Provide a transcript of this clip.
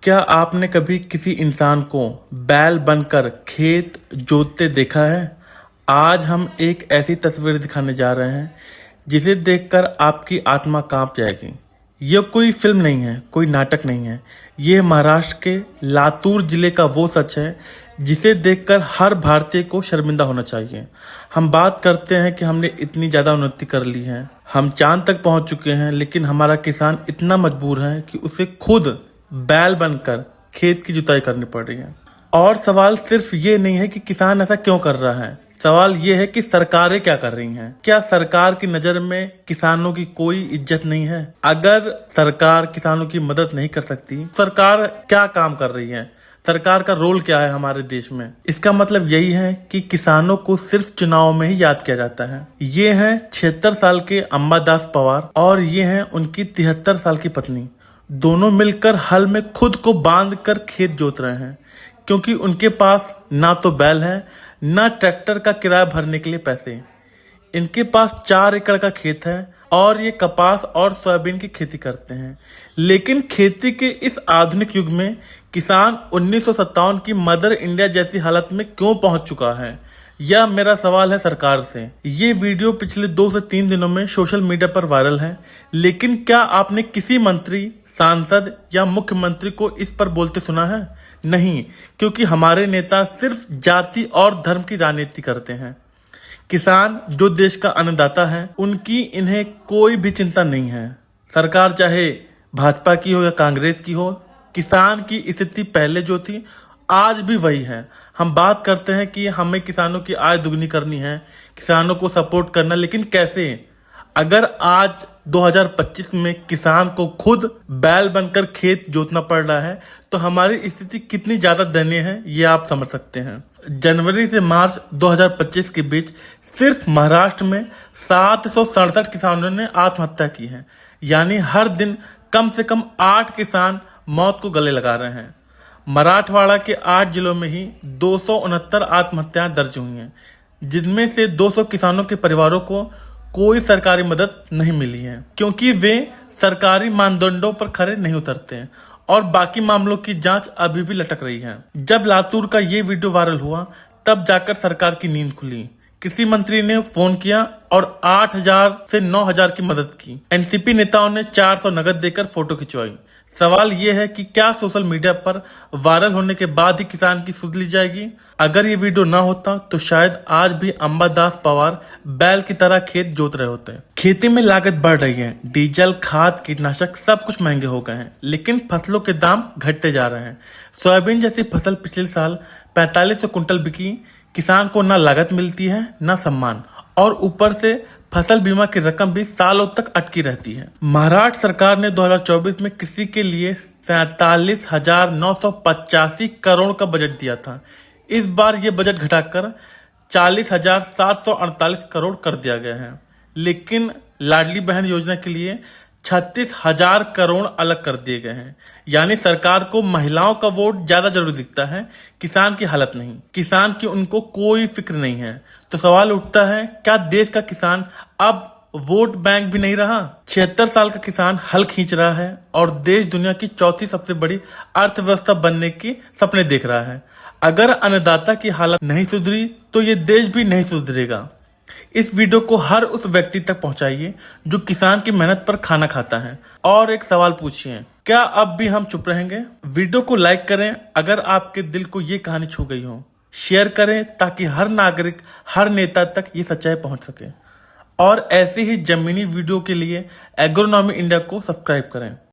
क्या आपने कभी किसी इंसान को बैल बनकर खेत जोतते देखा है? आज हम एक ऐसी तस्वीर दिखाने जा रहे हैं जिसे देखकर आपकी आत्मा कांप जाएगी। यह कोई फिल्म नहीं है, कोई नाटक नहीं है। ये महाराष्ट्र के लातूर जिले का वो सच है जिसे देखकर हर भारतीय को शर्मिंदा होना चाहिए। हम बात करते हैं कि हमने इतनी ज़्यादा उन्नति कर ली है, हम चांद तक पहुंच चुके हैं, लेकिन हमारा किसान इतना मजबूर है कि उसे खुद बैल बनकर खेत की जुताई करनी पड़ रही है। और सवाल सिर्फ ये नहीं है कि किसान ऐसा क्यों कर रहा है, सवाल ये है कि सरकारें क्या कर रही हैं। क्या सरकार की नजर में किसानों की कोई इज्जत नहीं है? अगर सरकार किसानों की मदद नहीं कर सकती, सरकार क्या काम कर रही है? सरकार का रोल क्या है हमारे देश में? इसका मतलब यही है कि किसानों को सिर्फ चुनाव में ही याद किया जाता है। ये हैं 76 साल के अंबादास पवार और ये हैं उनकी 73 साल की पत्नी। दोनों मिलकर हल में खुद को बांधकर खेत जोत रहे हैं, क्योंकि उनके पास ना तो बैल है, ना ट्रैक्टर का किराया भरने के लिए पैसे। इनके पास 4 एकड़ का खेत है और ये कपास और सोयाबीन की खेती करते हैं। लेकिन खेती के इस आधुनिक युग में किसान 1957 की मदर इंडिया जैसी हालत में क्यों पहुंच चुका है? यह मेरा सवाल है सरकार से। ये वीडियो पिछले 2 से 3 दिनों में सोशल मीडिया पर वायरल है, लेकिन क्या आपने किसी मंत्री, सांसद या मुख्यमंत्री को इस पर बोलते सुना है? नहीं, क्योंकि हमारे नेता सिर्फ जाति और धर्म की राजनीति करते हैं। किसान जो देश का अन्नदाता है, उनकी इन्हें कोई भी चिंता नहीं है। सरकार चाहे भाजपा की हो या कांग्रेस की हो, किसान की स्थिति पहले जो थी आज भी वही है। हम बात करते हैं कि हमें किसानों की आय दुगनी करनी है, किसानों को सपोर्ट करना, लेकिन कैसे? अगर आज 2025 में किसान को खुद बैल बनकर खेत जोतना पड़ रहा है तो हमारी स्थिति कितनी ज्यादा दयनीय है, ये आप समझ सकते हैं। जनवरी से मार्च 2025 के बीच सिर्फ महाराष्ट्र में 767 किसानों ने आत्महत्या की है, यानी हर दिन कम से कम 8 किसान मौत को गले लगा रहे हैं। मराठवाड़ा के 8 जिलों में ही 269 आत्महत्याएं दर्ज हुई हैं, जिनमें से 200 किसानों के परिवारों को कोई सरकारी मदद नहीं मिली है, क्योंकि वे सरकारी मानदंडों पर खरे नहीं उतरते हैं और बाकी मामलों की जांच अभी भी लटक रही है। जब लातूर का ये वीडियो वायरल हुआ तब जाकर सरकार की नींद खुली। कृषि मंत्री ने फोन किया और 8,000 से 9,000 की मदद की। एनसीपी नेताओं ने 400 नगद देकर फोटो खिंचवाई। सवाल यह है कि क्या सोशल मीडिया पर वायरल होने के बाद ही किसान की सुध ली जाएगी? अगर ये वीडियो ना होता तो शायद आज भी अंबादास पवार बैल की तरह खेत जोत रहे होते। खेती में लागत बढ़ रही है, डीजल, खाद, कीटनाशक सब कुछ महंगे हो गए हैं, लेकिन फसलों के दाम घटते जा रहे हैं। सोयाबीन जैसी फसल पिछले साल 4500 कुंटल बिकी। किसान को ना लागत मिलती है, ना सम्मान, और ऊपर से फसल बीमा की रकम भी सालों तक अटकी रहती है। महाराष्ट्र सरकार ने 2024 में कृषि के लिए 47,985 करोड़ का बजट दिया था। इस बार ये बजट घटाकर 40,748 करोड़ कर दिया गया है। लेकिन लाडली बहन योजना के लिए 36,000 करोड़ अलग कर दिए गए हैं। यानी सरकार को महिलाओं का वोट ज्यादा जरूरी दिखता है, किसान की हालत नहीं। किसान की उनको कोई फिक्र नहीं है। तो सवाल उठता है, क्या देश का किसान अब वोट बैंक भी नहीं रहा? 76 साल का किसान हल खींच रहा है और देश दुनिया की 4थी सबसे बड़ी अर्थव्यवस्था बनने की सपने देख रहा है। अगर अन्नदाता की हालत नहीं सुधरी तो ये देश भी नहीं सुधरेगा। इस वीडियो को हर उस व्यक्ति तक पहुंचाइए जो किसान की मेहनत पर खाना खाता है, और एक सवाल पूछिए, क्या अब भी हम चुप रहेंगे? वीडियो को लाइक करें अगर आपके दिल को ये कहानी छू गई हो। शेयर करें ताकि हर नागरिक, हर नेता तक ये सच्चाई पहुंच सके। और ऐसे ही जमीनी वीडियो के लिए एग्रोनॉमी इंडिया को सब्सक्राइब करें।